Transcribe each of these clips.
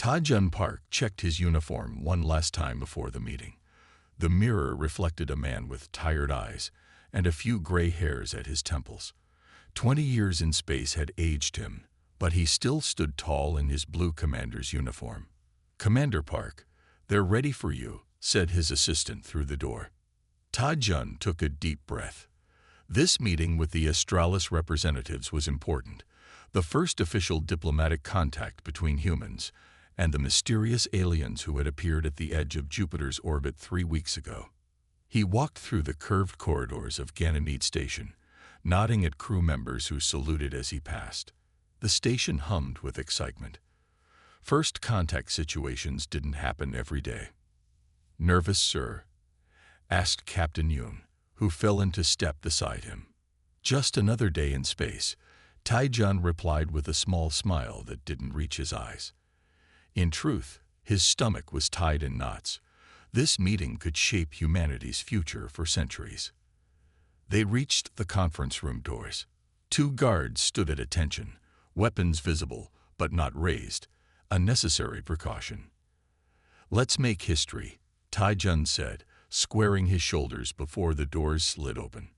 Ta-Jun Park checked his uniform one last time before the meeting. The mirror reflected a man with tired eyes and a few gray hairs at his temples. 20 years in space had aged him, but he still stood tall in his blue commander's uniform. "Commander Park, they're ready for you," said his assistant through the door. Ta-Jun took a deep breath. This meeting with the Australis representatives was important, the first official diplomatic contact between humans and the mysterious aliens who had appeared at the edge of Jupiter's orbit 3 weeks ago. He walked through the curved corridors of Ganymede Station, nodding at crew members who saluted as he passed. The station hummed with excitement. First contact situations didn't happen every day. "Nervous, sir?" asked Captain Yoon, who fell into step beside him. "Just another day in space," Ta-Jun replied with a small smile that didn't reach his eyes. In truth, his stomach was tied in knots. This meeting could shape humanity's future for centuries. They reached the conference room doors. 2 guards stood at attention, weapons visible but not raised, a necessary precaution. "Let's make history," Ta-Jun said, squaring his shoulders before the doors slid open.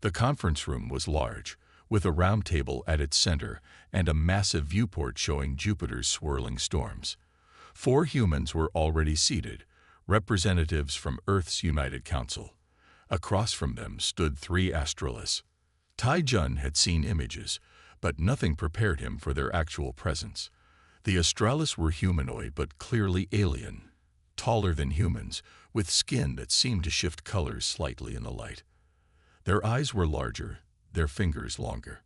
The conference room was large, with a round table at its center and a massive viewport showing Jupiter's swirling storms. 4 humans were already seated, representatives from Earth's United Council. Across from them stood 3 Australis. Ta-Jun had seen images, but nothing prepared him for their actual presence. The Australis were humanoid but clearly alien, taller than humans, with skin that seemed to shift colors slightly in the light. Their eyes were larger, their fingers longer.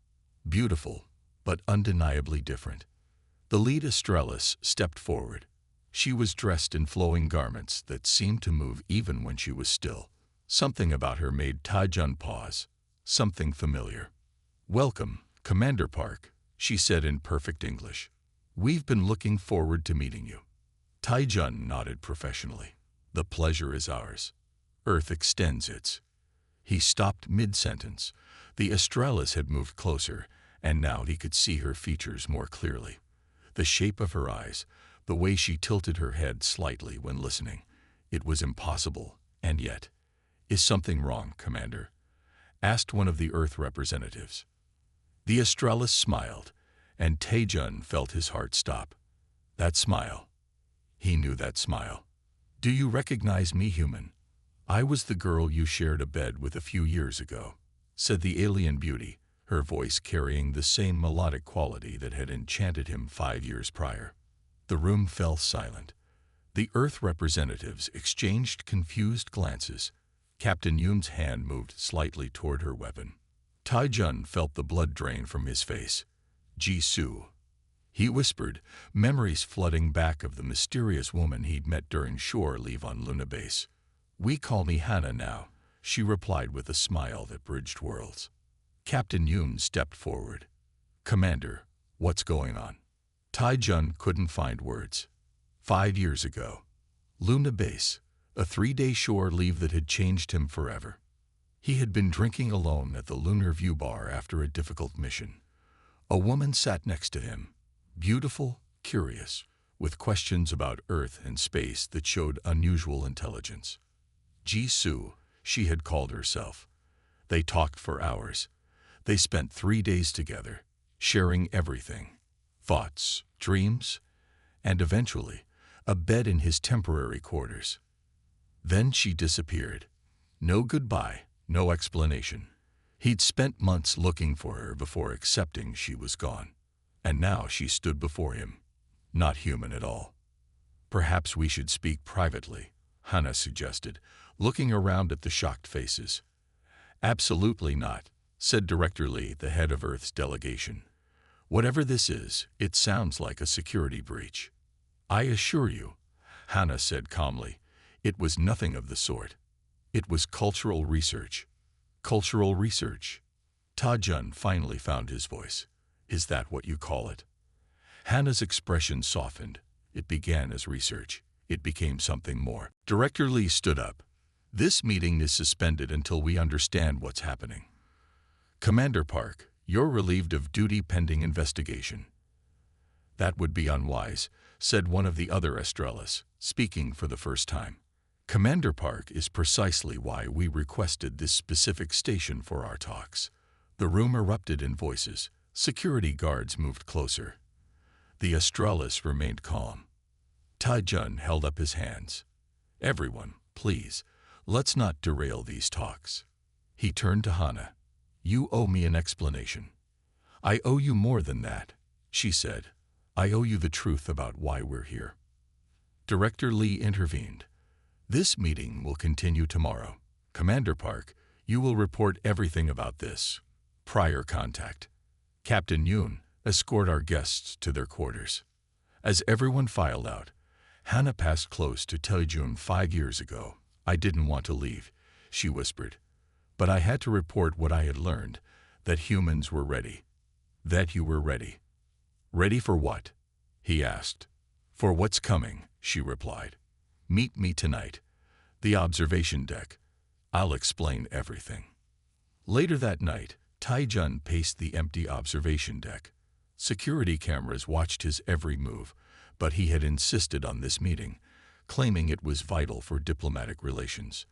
Beautiful, but undeniably different. The lead Australis stepped forward. She was dressed in flowing garments that seemed to move even when she was still. Something about her made Ta-Jun pause, something familiar. "Welcome, Commander Park," she said in perfect English. "We've been looking forward to meeting you." Ta-Jun nodded professionally. "The pleasure is ours. Earth extends its." He stopped mid-sentence. The Australis had moved closer, and now he could see her features more clearly. The shape of her eyes, the way she tilted her head slightly when listening. It was impossible, and yet. "Is something wrong, Commander?" asked one of the Earth representatives. The Australis smiled, and Ta-Jun felt his heart stop. That smile. He knew that smile. "Do you recognize me, human? I was the girl you shared a bed with a few years ago," said the alien beauty, her voice carrying the same melodic quality that had enchanted him 5 years prior. The room fell silent. The Earth representatives exchanged confused glances. Captain Yoon's hand moved slightly toward her weapon. Ta-Jun felt the blood drain from his face. "Jisoo," he whispered, memories flooding back of the mysterious woman he'd met during shore leave on Luna Base. "We call me Hannah now," she replied with a smile that bridged worlds. Captain Yoon stepped forward. "Commander, what's going on?" Ta-Jun couldn't find words. 5 years ago. Luna Base, a 3-day shore leave that had changed him forever. He had been drinking alone at the Lunar View Bar after a difficult mission. A woman sat next to him, beautiful, curious, with questions about Earth and space that showed unusual intelligence. Jisoo, she had called herself. They talked for hours. They spent 3 days together, sharing everything. Thoughts, dreams, and eventually, a bed in his temporary quarters. Then she disappeared. No goodbye, no explanation. He'd spent months looking for her before accepting she was gone. And now she stood before him, not human at all. "Perhaps we should speak privately," Hannah suggested, looking around at the shocked faces. "Absolutely not," said Director Lee, the head of Earth's delegation. "Whatever this is, it sounds like a security breach." "I assure you," Hannah said calmly, "it was nothing of the sort. It was cultural research." "Cultural research?" Ta-Jun finally found his voice. "Is that what you call it?" Hannah's expression softened. It began as research. It became something more. Director Lee stood up. "This meeting is suspended until we understand what's happening. Commander Park, you're relieved of duty pending investigation." "That would be unwise," said one of the other Estrellas, speaking for the first time. Commander Park is precisely why we requested this specific station for our talks. The room erupted in voices. Security guards moved closer. The Estrellas remained calm. Tai-Jun held up his hands. Everyone, please, let's not derail these talks. He turned to Hana. You owe me an explanation. I owe you more than that, she said. I owe you the truth about why we're here. Director Lee intervened. This meeting will continue tomorrow. Commander Park, you will report everything about this. Prior contact. Captain Yoon, escort our guests to their quarters. As everyone filed out, Hana passed close to Tai-Jun 5 years ago. I didn't want to leave, she whispered. But I had to report what I had learned, that humans were ready. That you were ready. Ready for what? He asked. For what's coming, she replied. Meet me tonight. The observation deck. I'll explain everything. Later that night, Tai-Jun paced the empty observation deck. Security cameras watched his every move, but he had insisted on this meeting, claiming it was vital for diplomatic relations.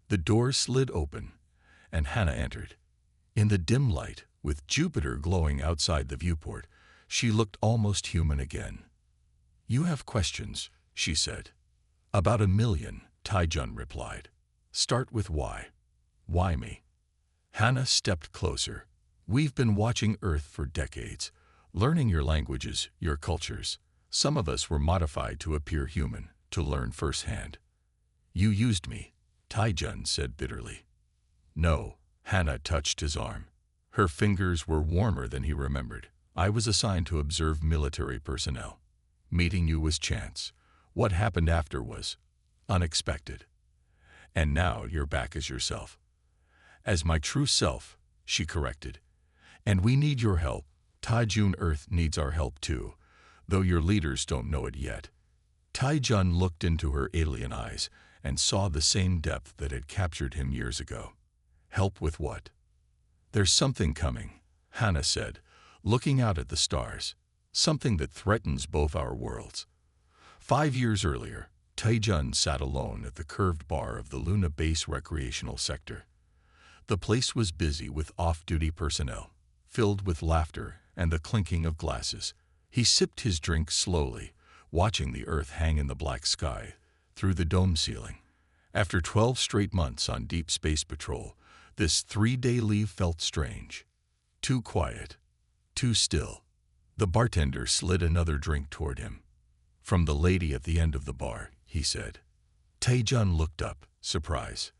The door slid open, and Hana entered. In the dim light, with Jupiter glowing outside the viewport, she looked almost human again. You have questions, she said. About 1 million, Tai-Jun replied. Start with why. Why me? Hana stepped closer. We've been watching Earth for decades, learning your languages, your cultures. Some of us were modified to appear human, to learn firsthand. You used me, Tai-Jun said bitterly. No, Hana touched his arm. Her fingers were warmer than he remembered. I was assigned to observe military personnel. Meeting you was chance. What happened after was unexpected. And now you're back as yourself. As my true self, she corrected. And we need your help. Tai-Jun Earth needs our help too, though your leaders don't know it yet. Tai-Jun looked into her alien eyes and saw the same depth that had captured him years ago. Help with what? There's something coming, Hana said, looking out at the stars. Something that threatens both our worlds. 5 years earlier, Tai-Jun sat alone at the curved bar of the Luna Base recreational sector. The place was busy with off-duty personnel, filled with laughter and the clinking of glasses. He sipped his drink slowly, watching the Earth hang in the black sky, through the dome ceiling. After 12 straight months on deep space patrol, this 3-day leave felt strange. Too quiet. Too still. The bartender slid another drink toward him. From the lady at the end of the bar, he said. Tai-Jun looked up, surprised.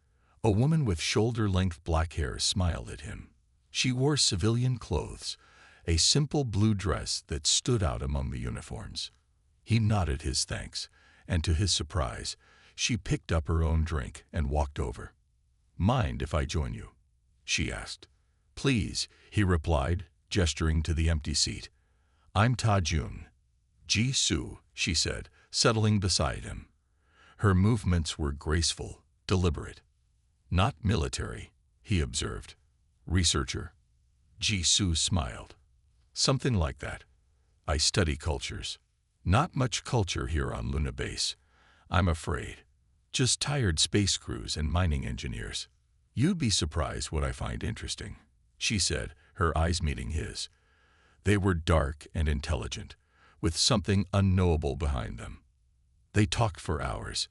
A woman with shoulder-length black hair smiled at him. She wore civilian clothes, a simple blue dress that stood out among the uniforms. He nodded his thanks, and to his surprise, she picked up her own drink and walked over. Mind if I join you? She asked. Please, he replied, gesturing to the empty seat. I'm Tai-Jun. Ji-Soo, she said, settling beside him. Her movements were graceful, deliberate. Not military, he observed. Researcher. Ji-Soo smiled. Something like that. I study cultures. Not much culture here on Luna Base, I'm afraid. Just tired space crews and mining engineers. You'd be surprised what I find interesting, she said, her eyes meeting his. They were dark and intelligent, with something unknowable behind them. They talked for hours.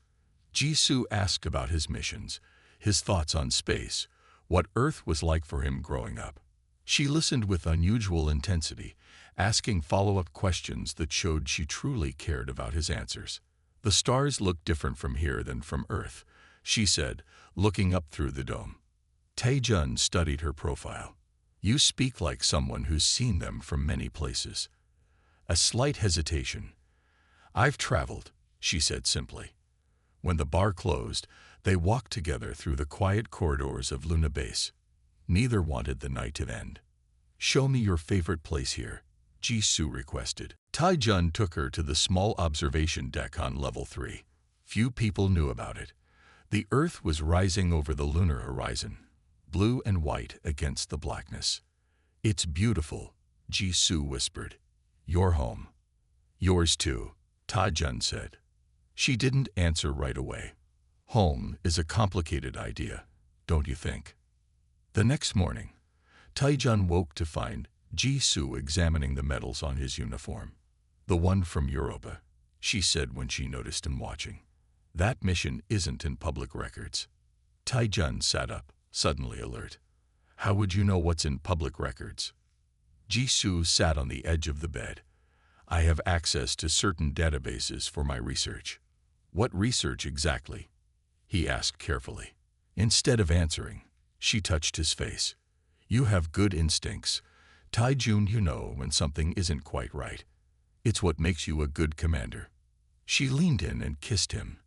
Ji-Soo asked about his missions, his thoughts on space, what Earth was like for him growing up. She listened with unusual intensity, asking follow-up questions that showed she truly cared about his answers. The stars look different from here than from Earth, she said, looking up through the dome. Tai-Jun studied her profile. You speak like someone who's seen them from many places. A slight hesitation. I've traveled, she said simply. When the bar closed, they walked together through the quiet corridors of Luna Base. Neither wanted the night to end. Show me your favorite place here, Ji-Soo requested. Tai-Jun took her to the small observation deck on level 3. Few people knew about it. The Earth was rising over the lunar horizon, blue and white against the blackness. It's beautiful, Ji-Soo whispered. Your home. Yours too, Ta-Jun said. She didn't answer right away. Home is a complicated idea, don't you think? The next morning, Ta-Jun woke to find Ji-Soo examining the medals on his uniform. The one from Europa, she said when she noticed him watching. That mission isn't in public records. Ta-Jun sat up, suddenly alert. How would you know what's in public records? Ji-Soo sat on the edge of the bed. I have access to certain databases for my research. What research exactly? He asked carefully. Instead of answering, she touched his face. You have good instincts. Tai-Jun, you know when something isn't quite right. It's what makes you a good commander. She leaned in and kissed him,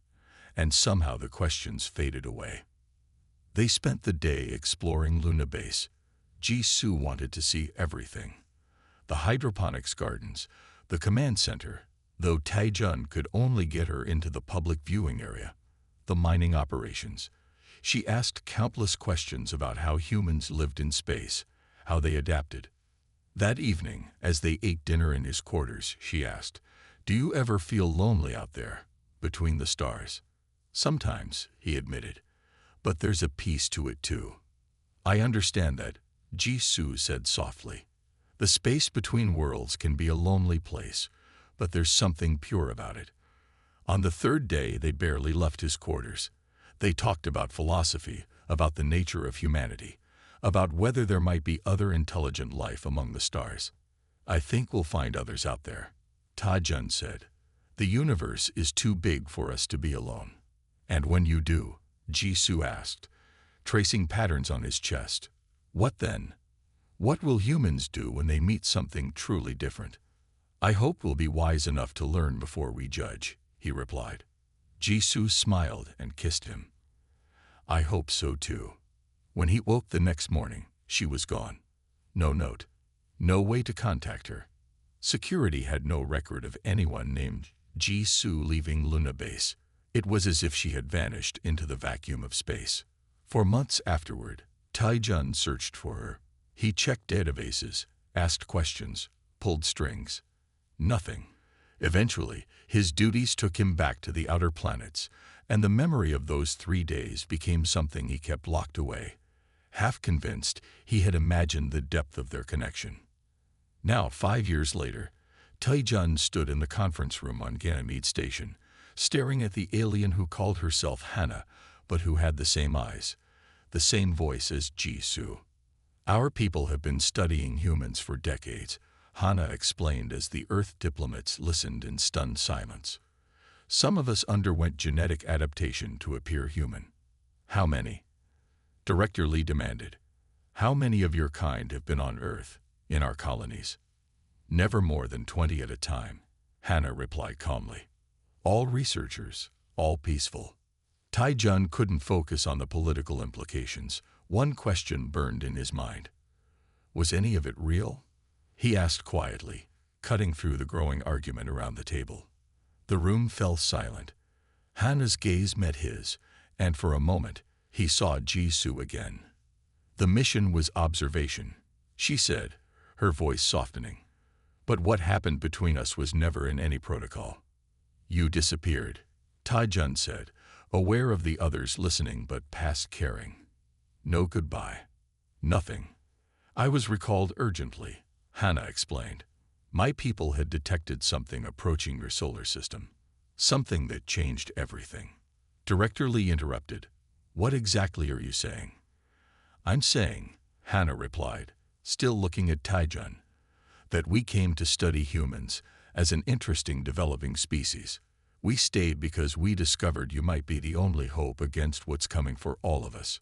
and somehow the questions faded away. They spent the day exploring Luna Base. Ji-Soo wanted to see everything. The hydroponics gardens, the command center, though Tai-Jun could only get her into the public viewing area. The mining operations. She asked countless questions about how humans lived in space, how they adapted. That evening, as they ate dinner in his quarters, she asked, "Do you ever feel lonely out there, between the stars?" "Sometimes," he admitted, "but there's a peace to it too." "I understand that," Ji-Soo said softly. "The space between worlds can be a lonely place, but there's something pure about it." On the third day, they barely left his quarters. They talked about philosophy, about the nature of humanity, about whether there might be other intelligent life among the stars. "I think we'll find others out there," Ta-Jun said. "The universe is too big for us to be alone." "And when you do?" Ji-Soo asked, tracing patterns on his chest. "What then? What will humans do when they meet something truly different?" "I hope we'll be wise enough to learn before we judge," he replied. Ji-Soo smiled and kissed him. "I hope so too." When he woke the next morning, she was gone. No note. No way to contact her. Security had no record of anyone named Ji-Soo leaving Luna Base. It was as if she had vanished into the vacuum of space. For months afterward, Tai-Jun searched for her. He checked databases, asked questions, pulled strings. Nothing. Eventually, his duties took him back to the outer planets, and the memory of those 3 days became something he kept locked away. Half convinced, he had imagined the depth of their connection. Now, 5 years later, Tai-Jun stood in the conference room on Ganymede Station, staring at the alien who called herself Hannah, but who had the same eyes, the same voice as Ji-Soo. "Our people have been studying humans for decades," Hannah explained as the Earth diplomats listened in stunned silence. "Some of us underwent genetic adaptation to appear human." "How many?" Director Lee demanded. "How many of your kind have been on Earth, in our colonies?" "Never more than 20 at a time," Hannah replied calmly. "All researchers, all peaceful." Tai-Jun couldn't focus on the political implications. One question burned in his mind. Was any of it real? He asked quietly, cutting through the growing argument around the table. The room fell silent. Hannah's gaze met his, and for a moment, he saw Ji-Soo again. "The mission was observation," she said, her voice softening. "But what happened between us was never in any protocol." "You disappeared," Tai-Jun said, aware of the others listening but past caring. "No goodbye. Nothing. I was recalled urgently," Hannah explained. "My people had detected something approaching your solar system. Something that changed everything." Director Lee interrupted. "What exactly are you saying?" "I'm saying," Hannah replied, still looking at Tai-Jun, "that we came to study humans as an interesting developing species. We stayed because we discovered you might be the only hope against what's coming for all of us."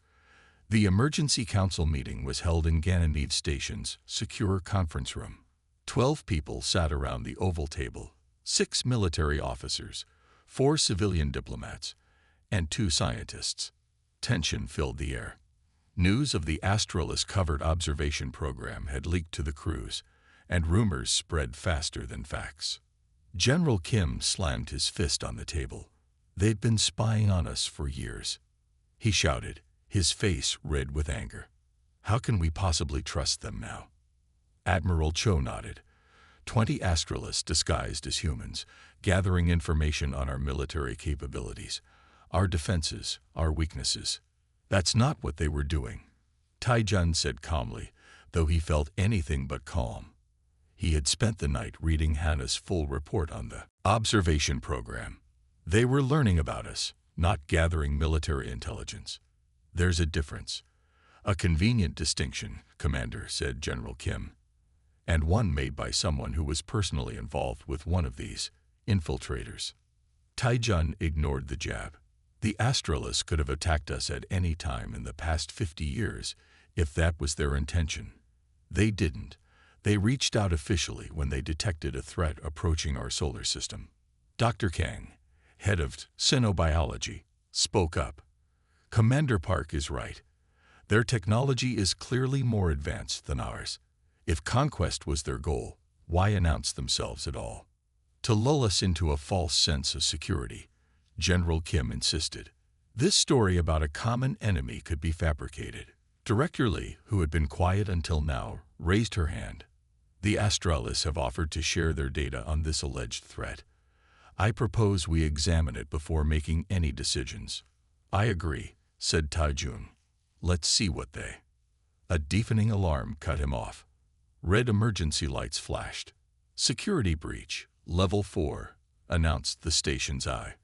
The emergency council meeting was held in Ganymede Station's secure conference room. 12 people sat around the oval table, 6 military officers, 4 civilian diplomats, and 2 scientists. Tension filled the air. News of the Astralis-covered observation program had leaked to the crews, and rumors spread faster than facts. General Kim slammed his fist on the table. "They'd been spying on us for years," he shouted, his face red with anger. "How can we possibly trust them now?" Admiral Cho nodded. 20 astralists disguised as humans, gathering information on our military capabilities, our defenses, our weaknesses. That's not what they were doing, Taijun said calmly, though he felt anything but calm. He had spent the night reading Hannah's full report on the observation program. They were learning about us, not gathering military intelligence. There's a difference. A convenient distinction, Commander, said General Kim, and one made by someone who was personally involved with one of these infiltrators. Taijun ignored the jab. The astralists could have attacked us at any time in the past 50 years if that was their intention. They didn't. They reached out officially when they detected a threat approaching our solar system. Dr. Kang, head of Xenobiology, spoke up. Commander Park is right. Their technology is clearly more advanced than ours. If conquest was their goal, why announce themselves at all? To lull us into a false sense of security, General Kim insisted. This story about a common enemy could be fabricated. Director Lee, who had been quiet until now, raised her hand. The astralists have offered to share their data on this alleged threat. I propose we examine it before making any decisions. I agree, said Taijun. Let's see what they... A deafening alarm cut him off. Red emergency lights flashed. Security breach, level 4, announced the station's eye.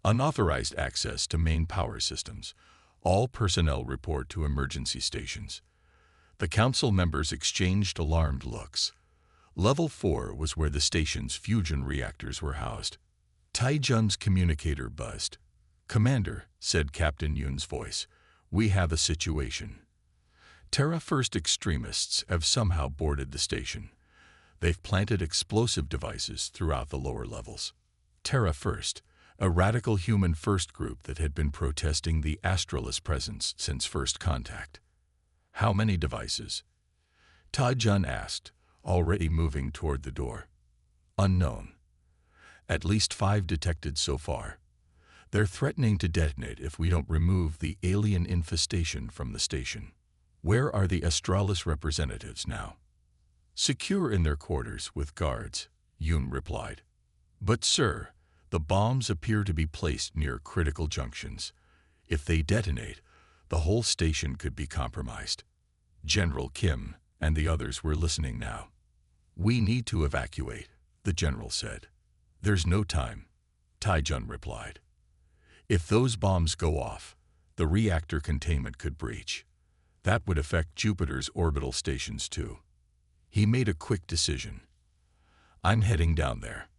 Unauthorized access to main power systems. All personnel report to emergency stations. The council members exchanged alarmed looks. Level 4 was where the station's fusion reactors were housed. Taijun's communicator buzzed. Commander, said Captain Yun's voice, we have a situation. Terra First extremists have somehow boarded the station. They've planted explosive devices throughout the lower levels. Terra First, a radical human first group that had been protesting the astralist presence since first contact. How many devices? Taijun asked, already moving toward the door. Unknown. At least 5 detected so far. They're threatening to detonate if we don't remove the alien infestation from the station. Where are the Astralis representatives now? Secure in their quarters with guards, Yun replied. But sir, the bombs appear to be placed near critical junctions. If they detonate, the whole station could be compromised. General Kim and the others were listening now. We need to evacuate, the general said. There's no time, Taijun replied. If those bombs go off, the reactor containment could breach. That would affect Jupiter's orbital stations too. He made a quick decision. I'm heading down there.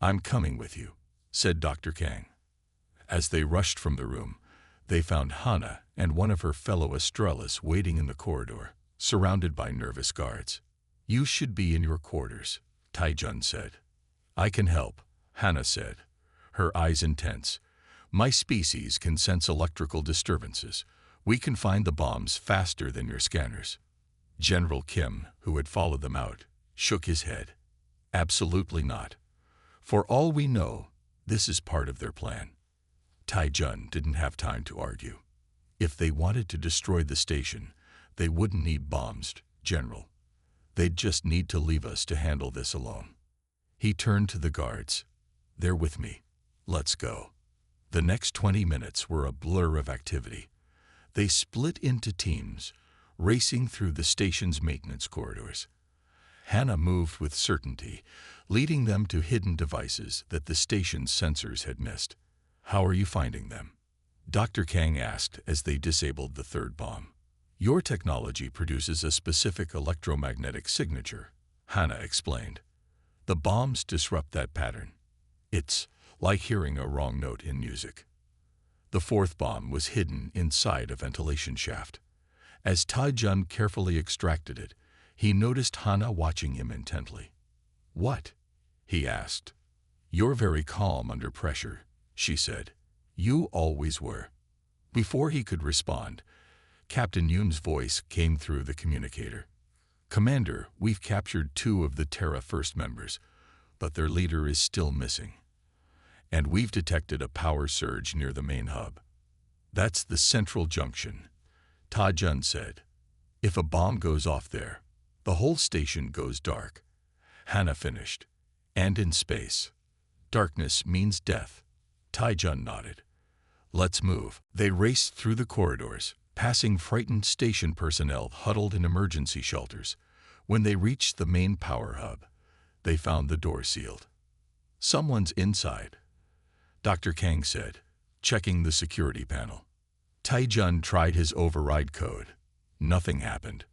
I'm coming with you, said Dr. Kang. As they rushed from the room, they found Hannah and one of her fellow Astralis waiting in the corridor, surrounded by nervous guards. You should be in your quarters, Taijun said. I can help, Hannah said, her eyes intense. My species can sense electrical disturbances. We can find the bombs faster than your scanners. General Kim, who had followed them out, shook his head. Absolutely not. For all we know, this is part of their plan. Taijun didn't have time to argue. If they wanted to destroy the station, they wouldn't need bombs, General. They'd just need to leave us to handle this alone. He turned to the guards. They're with me. Let's go. The next 20 minutes were a blur of activity. They split into teams, racing through the station's maintenance corridors. Hannah moved with certainty, leading them to hidden devices that the station's sensors had missed. How are you finding them? Dr. Kang asked as they disabled the third bomb. Your technology produces a specific electromagnetic signature, Hannah explained. The bombs disrupt that pattern. It's like hearing a wrong note in music. The fourth bomb was hidden inside a ventilation shaft. As Taijun carefully extracted it, he noticed Hannah watching him intently. What? He asked. You're very calm under pressure, she said. You always were. Before he could respond, Captain Yun's voice came through the communicator. Commander, we've captured 2 of the Terra First members, but their leader is still missing. And we've detected a power surge near the main hub. That's the central junction, Taijun said. If a bomb goes off there, the whole station goes dark. Hannah finished. And in space. Darkness means death. Taijun nodded. Let's move. They raced through the corridors, passing frightened station personnel huddled in emergency shelters. When they reached the main power hub, they found the door sealed. Someone's inside, Dr. Kang said, checking the security panel. Taijun tried his override code. Nothing happened.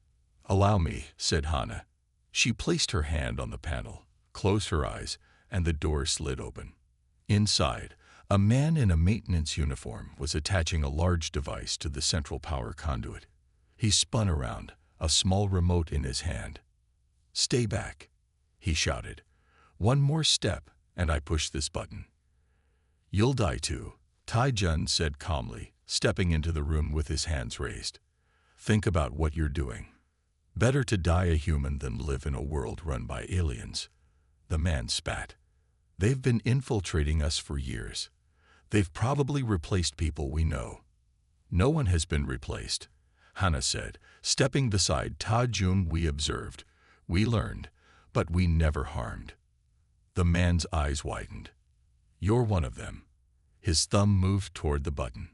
Allow me, said Hannah. She placed her hand on the panel, closed her eyes, and the door slid open. Inside, a man in a maintenance uniform was attaching a large device to the central power conduit. He spun around, a small remote in his hand. Stay back, he shouted. One more step, and I push this button. You'll die too, Taijun said calmly, stepping into the room with his hands raised. Think about what you're doing. Better to die a human than live in a world run by aliens. The man spat. They've been infiltrating us for years. They've probably replaced people we know. No one has been replaced, Hannah said, stepping beside Taijun. We observed, we learned, but we never harmed. The man's eyes widened. You're one of them. His thumb moved toward the button.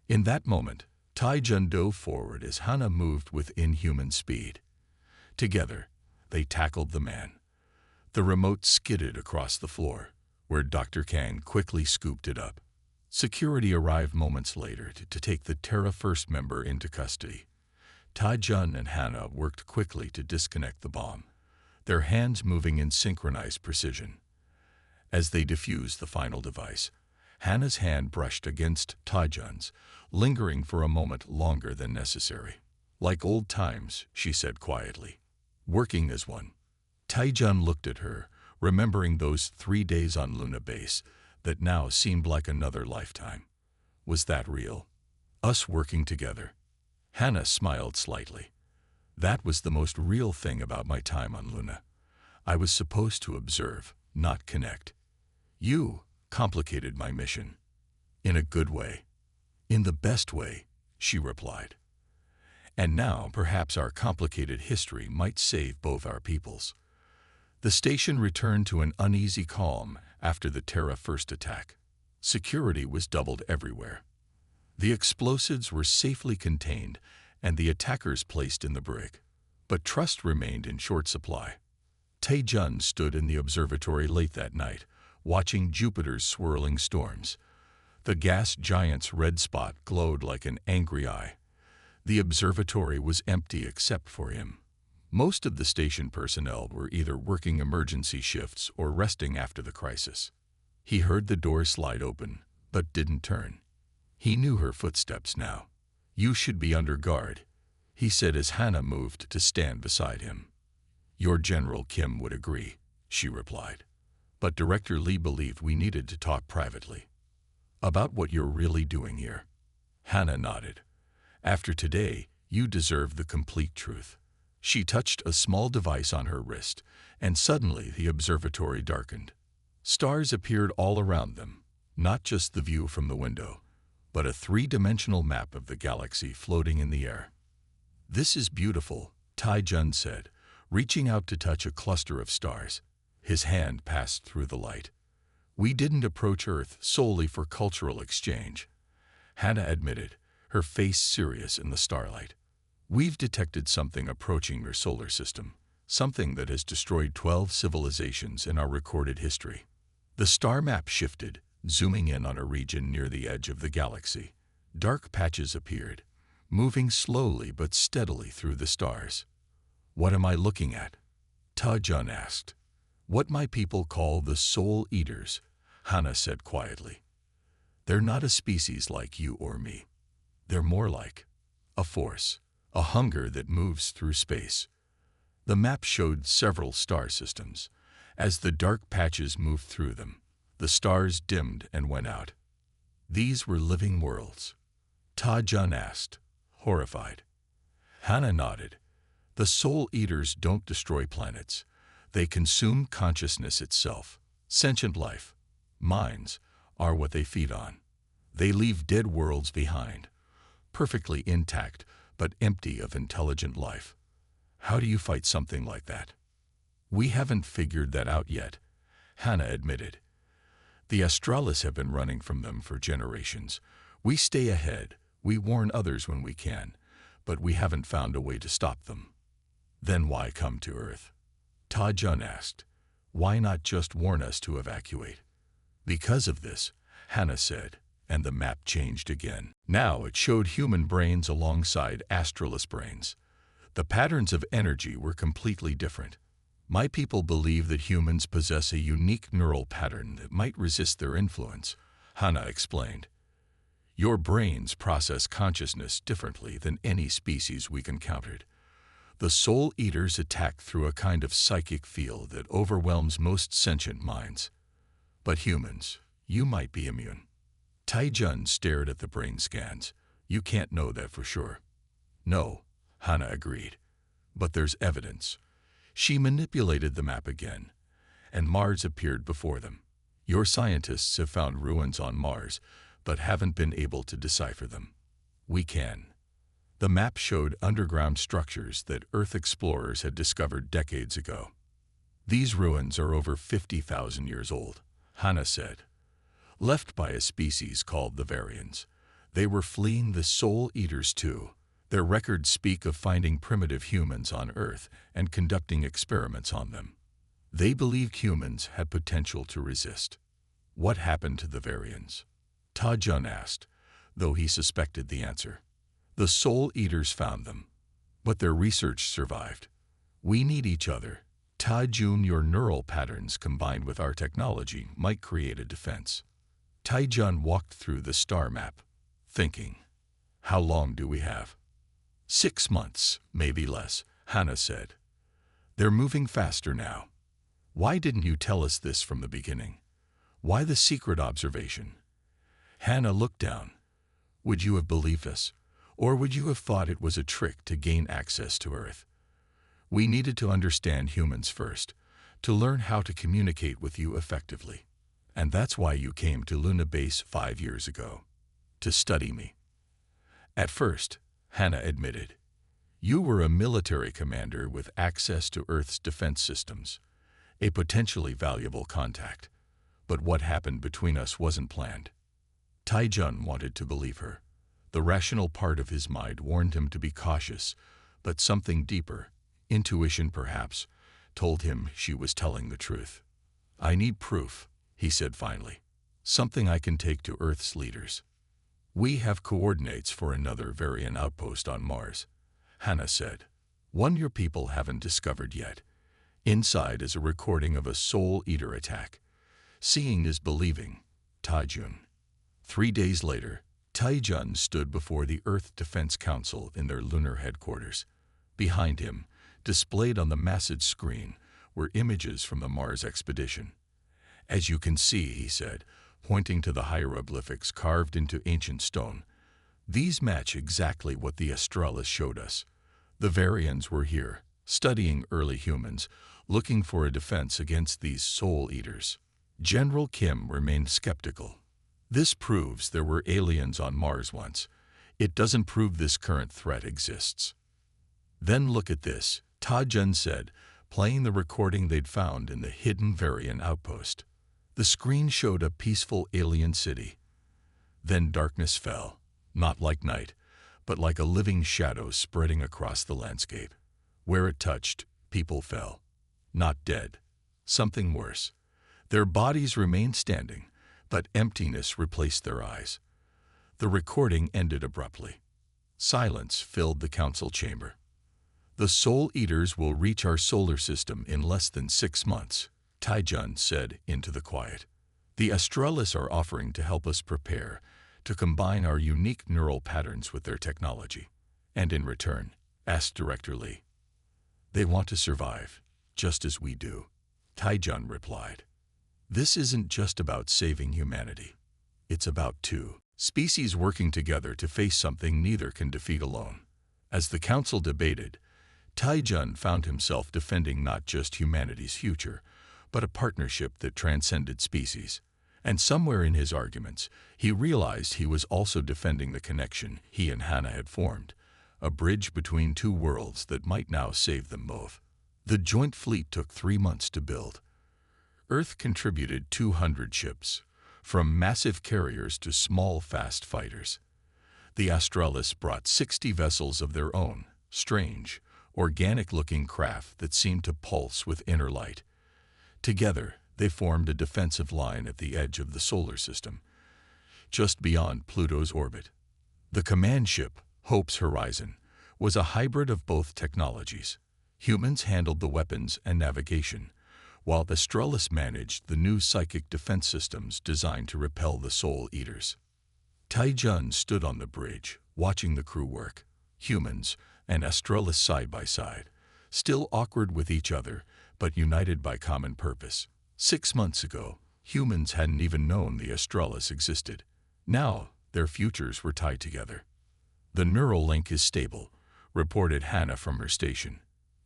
In that moment, Taijun dove forward as Hannah moved with inhuman speed. Together, they tackled the man. The remote skidded across the floor, where Dr. Kang quickly scooped it up. Security arrived moments later to take the Terra First member into custody. Taijun and Hannah worked quickly to disconnect the bomb, their hands moving in synchronized precision. As they defused the final device, Hannah's hand brushed against Taijun's, lingering for a moment longer than necessary. Like old times, she said quietly. Working as one. Taijun looked at her, remembering those 3 days on Luna Base that now seemed like another lifetime. Was that real? Us working together? Hannah smiled slightly. That was the most real thing about my time on Luna. I was supposed to observe, not connect. You complicated my mission. In a good way. In the best way, she replied. And now perhaps our complicated history might save both our peoples. The station returned to an uneasy calm after the Terra First attack. Security was doubled everywhere. The explosives were safely contained and the attackers placed in the brig. But trust remained in short supply. Taijun stood in the observatory late that night, watching Jupiter's swirling storms. The gas giant's red spot glowed like an angry eye. The observatory was empty except for him. Most of the station personnel were either working emergency shifts or resting after the crisis. He heard the door slide open, but didn't turn. He knew her footsteps now. You should be under guard, he said as Hannah moved to stand beside him. Your General Kim would agree, she replied. But Director Lee believed we needed to talk privately. About what you're really doing here. Hannah nodded. After today, you deserve the complete truth. She touched a small device on her wrist, and suddenly the observatory darkened. Stars appeared all around them, not just the view from the window, but a three-dimensional map of the galaxy floating in the air. This is beautiful, Taijun said, reaching out to touch a cluster of stars. His hand passed through the light. We didn't approach Earth solely for cultural exchange, Hannah admitted, her face serious in the starlight. We've detected something approaching your solar system, something that has destroyed 12 civilizations in our recorded history. The star map shifted, zooming in on a region near the edge of the galaxy. Dark patches appeared, moving slowly but steadily through the stars. What am I looking at? Taijun asked. What my people call the Soul Eaters, Hannah said quietly. They're not a species like you or me. They're more like a force, a hunger that moves through space. The map showed several star systems. As the dark patches moved through them, the stars dimmed and went out. These were living worlds. Taijun asked, horrified. Hannah nodded. The Soul Eaters don't destroy planets. They consume consciousness itself. Sentient life, minds, are what they feed on. They leave dead worlds behind, perfectly intact but empty of intelligent life. How do you fight something like that? We haven't figured that out yet, Hannah admitted. The Australis have been running from them for generations. We stay ahead, we warn others when we can, but we haven't found a way to stop them. Then why come to Earth? Ta Jun asked. Why not just warn us to evacuate? Because of this, Hannah said, and the map changed again. Now it showed human brains alongside Astralis brains. The patterns of energy were completely different. My people believe that humans possess a unique neural pattern that might resist their influence, Hannah explained. Your brains process consciousness differently than any species we've encountered. The Soul Eaters attack through a kind of psychic field that overwhelms most sentient minds. But humans, you might be immune. Tai Jun stared at the brain scans. You can't know that for sure. No, Hannah agreed. But there's evidence. She manipulated the map again, and Mars appeared before them. Your scientists have found ruins on Mars, but haven't been able to decipher them. We can. The map showed underground structures that Earth explorers had discovered decades ago. These ruins are over 50,000 years old, Hannah said. Left by a species called the Varians. They were fleeing the Soul Eaters too. Their records speak of finding primitive humans on Earth and conducting experiments on them. They believed humans had potential to resist. What happened to the Varians? Ta Jun asked, though he suspected the answer. The Soul Eaters found them, but their research survived. We need each other. Ta Jun, your neural patterns combined with our technology might create a defense. Tai Jun walked through the star map, thinking, how long do we have? 6 months, maybe less, Hannah said. They're moving faster now. Why didn't you tell us this from the beginning? Why the secret observation? Hannah looked down. Would you have believed us? Or would you have thought it was a trick to gain access to Earth? We needed to understand humans first, to learn how to communicate with you effectively. And that's why you came to Luna Base 5 years ago. To study me. At first, Hannah admitted, you were a military commander with access to Earth's defense systems, a potentially valuable contact. But what happened between us wasn't planned. Tai Jun wanted to believe her. The rational part of his mind warned him to be cautious, but something deeper, intuition perhaps, told him she was telling the truth. I need proof, he said finally. Something I can take to Earth's leaders. We have coordinates for another Varian outpost on Mars, Hannah said. One your people haven't discovered yet. Inside is a recording of a Soul Eater attack. Seeing is believing, Tai Jun. 3 days later, Tai Jun stood before the Earth Defense Council in their lunar headquarters. Behind him, displayed on the massive screen, were images from the Mars expedition. As you can see, he said, pointing to the hieroglyphics carved into ancient stone, these match exactly what the Australis showed us. The Varians were here, studying early humans, looking for a defense against these Soul Eaters. General Kim remained skeptical. This proves there were aliens on Mars once. It doesn't prove this current threat exists. Then look at this, Ta Jun said, playing the recording they'd found in the hidden Varian outpost. The screen showed a peaceful alien city. Then darkness fell, not like night, but like a living shadow spreading across the landscape. Where it touched, people fell. Not dead. Something worse. Their bodies remained standing, but emptiness replaced their eyes. The recording ended abruptly. Silence filled the council chamber. The Soul Eaters will reach our solar system in less than 6 months, Tai Jun said into the quiet. The Australis are offering to help us prepare, to combine our unique neural patterns with their technology. And in return, asked Director Lee. They want to survive, just as we do, Tai Jun replied. This isn't just about saving humanity. It's about two species working together to face something neither can defeat alone. As the council debated, Tai Jun found himself defending not just humanity's future, but a partnership that transcended species. And somewhere in his arguments, he realized he was also defending the connection he and Hannah had formed, a bridge between two worlds that might now save them both. The joint fleet took 3 months to build. Earth contributed 200 ships, from massive carriers to small fast fighters. The Australis brought 60 vessels of their own, strange, organic-looking craft that seemed to pulse with inner light. Together, they formed a defensive line at the edge of the solar system, just beyond Pluto's orbit. The command ship, Hope's Horizon, was a hybrid of both technologies. Humans handled the weapons and navigation, while the Australis managed the new psychic defense systems designed to repel the Soul Eaters. Tai-Jun stood on the bridge, watching the crew work, humans and Australis side by side, still awkward with each other, but united by common purpose. 6 months ago, humans hadn't even known the Australis existed. Now, their futures were tied together. "The neural link is stable," reported Hannah from her station.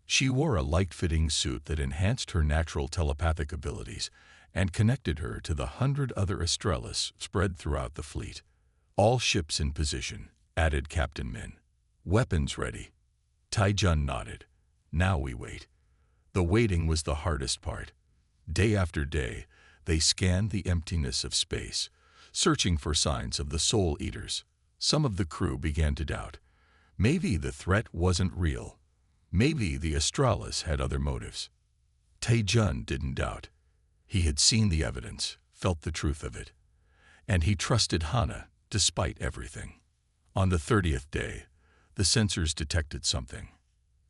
She wore a light-fitting suit that enhanced her natural telepathic abilities and connected her to the 100 other Australis spread throughout the fleet. "All ships in position," added Captain Min. "Weapons ready." Tai-Jun nodded. "Now we wait." The waiting was the hardest part. Day after day, they scanned the emptiness of space, searching for signs of the Soul Eaters. Some of the crew began to doubt. Maybe the threat wasn't real. Maybe the Australis had other motives. Tai-Jun didn't doubt. He had seen the evidence, felt the truth of it. And he trusted Hannah, despite everything. On the 30th day, the sensors detected something.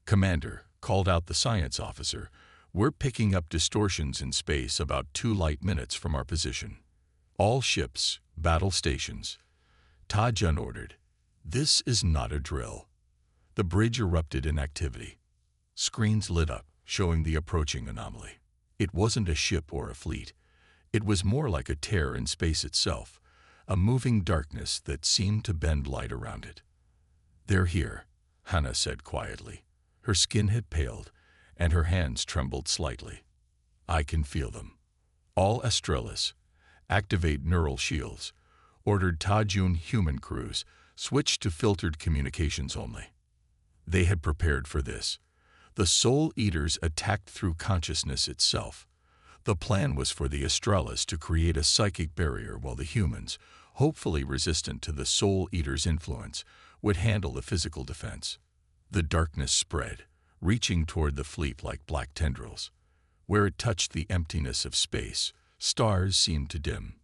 "Commander," called out the science officer, "we're picking up distortions in space about 2 light minutes from our position." "All ships, battle stations," Tai-Jun ordered. "This is not a drill." The bridge erupted in activity. Screens lit up, showing the approaching anomaly. It wasn't a ship or a fleet. It was more like a tear in space itself, a moving darkness that seemed to bend light around it. "They're here," Hannah said quietly. Her skin had paled, and her hands trembled slightly. "I can feel them." "All Australis, activate neural shields," ordered Tai-Jun. Human crews switched to filtered communications only. They had prepared for this. The Soul Eaters attacked through consciousness itself. The plan was for the Australis to create a psychic barrier while the humans, hopefully resistant to the Soul Eaters' influence, would handle the physical defense. The darkness spread, reaching toward the fleet like black tendrils. Where it touched the emptiness of space, stars seemed to dim.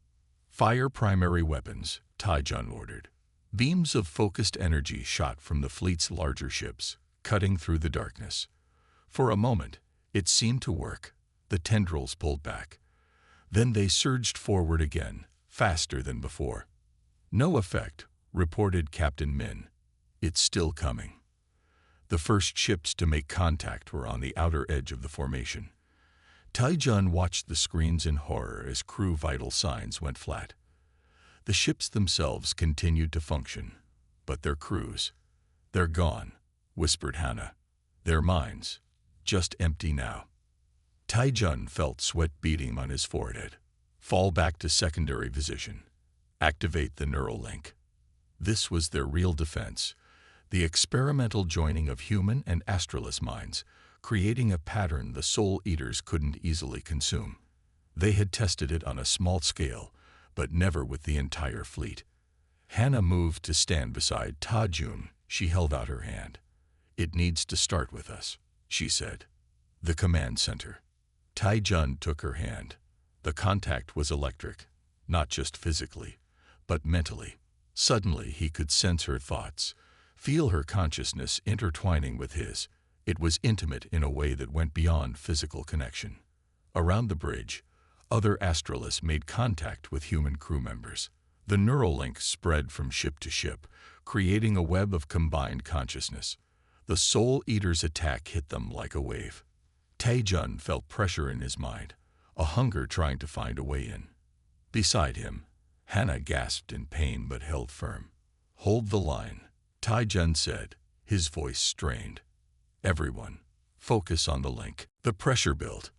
"Fire primary weapons," Tai-Jun ordered. Beams of focused energy shot from the fleet's larger ships, cutting through the darkness. For a moment, it seemed to work. The tendrils pulled back. Then they surged forward again, faster than before. "No effect," reported Captain Min. "It's still coming." The first ships to make contact were on the outer edge of the formation. Tai-Jun watched the screens in horror as crew vital signs went flat. The ships themselves continued to function, but their crews, "They're gone," whispered Hannah. "Their minds, just empty now." Tai-Jun felt sweat beading on his forehead. "Fall back to secondary position. Activate the neural link." This was their real defense, the experimental joining of human and Australis minds, creating a pattern the Soul Eaters couldn't easily consume. They had tested it on a small scale, but never with the entire fleet. Hannah moved to stand beside Tai-Jun. She held out her hand. "It needs to start with us," she said. "The command center." Tai-Jun took her hand. The contact was electric, not just physically, but mentally. Suddenly he could sense her thoughts, feel her consciousness intertwining with his. It was intimate in a way that went beyond physical connection. Around the bridge, other Australis made contact with human crew members. The neural link spread from ship to ship, creating a web of combined consciousness. The Soul Eaters' attack hit them like a wave. Tai-Jun felt pressure in his mind, a hunger trying to find a way in. Beside him, Hannah gasped in pain but held firm. "Hold the line," Tai-Jun said, his voice strained. "Everyone, focus on the link." The pressure built.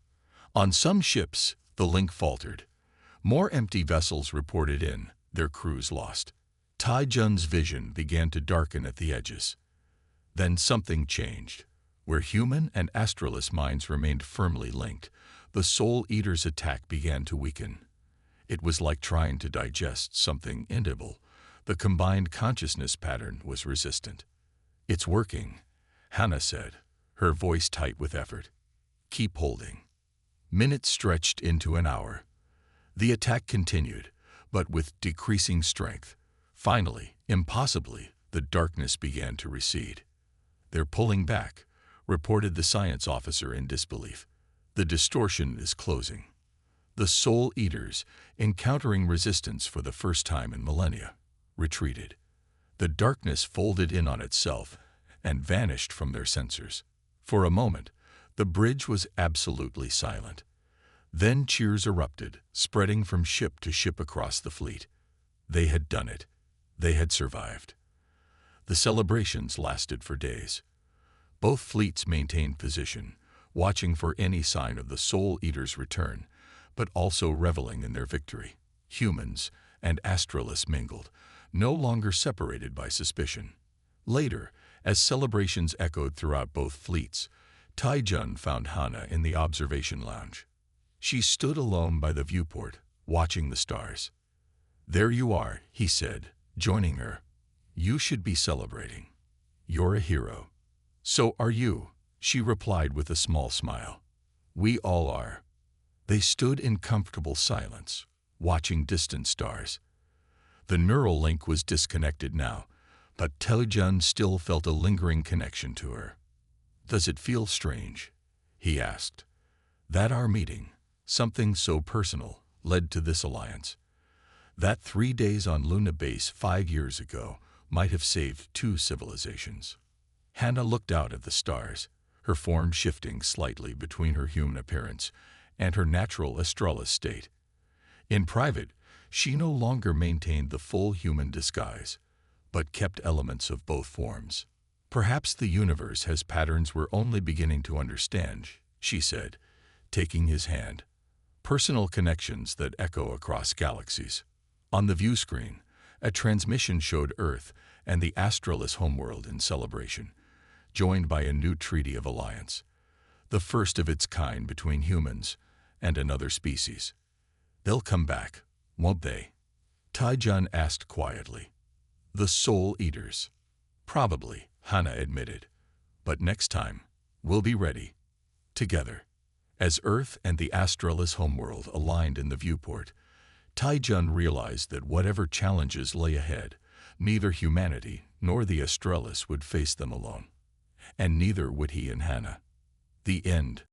On some ships, the link faltered. More empty vessels reported in, their crews lost. Tai-Jun's vision began to darken at the edges. Then something changed. Where human and Astralis minds remained firmly linked, the Soul Eater's attack began to weaken. It was like trying to digest something inedible. The combined consciousness pattern was resistant. "It's working," Hannah said, her voice tight with effort. "Keep holding." Minutes stretched into an hour. The attack continued, but with decreasing strength. Finally, impossibly, the darkness began to recede. "They're pulling back," reported the science officer in disbelief. "The distortion is closing." The Soul Eaters, encountering resistance for the first time in millennia, retreated. The darkness folded in on itself and vanished from their sensors. For a moment, the bridge was absolutely silent. Then cheers erupted, spreading from ship to ship across the fleet. They had done it. They had survived. The celebrations lasted for days. Both fleets maintained position, watching for any sign of the Soul Eaters' return, but also reveling in their victory. Humans and Astralis mingled, no longer separated by suspicion. Later, as celebrations echoed throughout both fleets, Taijun found Hannah in the observation lounge. She stood alone by the viewport, watching the stars. "There you are," he said, joining her. "You should be celebrating. You're a hero." "So are you," she replied with a small smile. "We all are." They stood in comfortable silence, watching distant stars. The neural link was disconnected now, but Taijun still felt a lingering connection to her. "Does it feel strange?" he asked. "That our meeting, something so personal, led to this alliance. That 3 days on Luna Base 5 years ago might have saved 2 civilizations." Hannah looked out at the stars, her form shifting slightly between her human appearance and her natural Astralis state. In private, she no longer maintained the full human disguise, but kept elements of both forms. "Perhaps the universe has patterns we're only beginning to understand," she said, taking his hand. "Personal connections that echo across galaxies." On the view screen, a transmission showed Earth and the Astralis homeworld in celebration, joined by a new treaty of alliance, the first of its kind between humans and another species. "They'll come back, won't they?" Taijun asked quietly. "The Soul Eaters." "Probably," Hannah admitted. "But next time, we'll be ready. Together." As Earth and the Astralis homeworld aligned in the viewport, Taijun realized that whatever challenges lay ahead, neither humanity nor the Astralis would face them alone. And neither would he and Hannah. The end.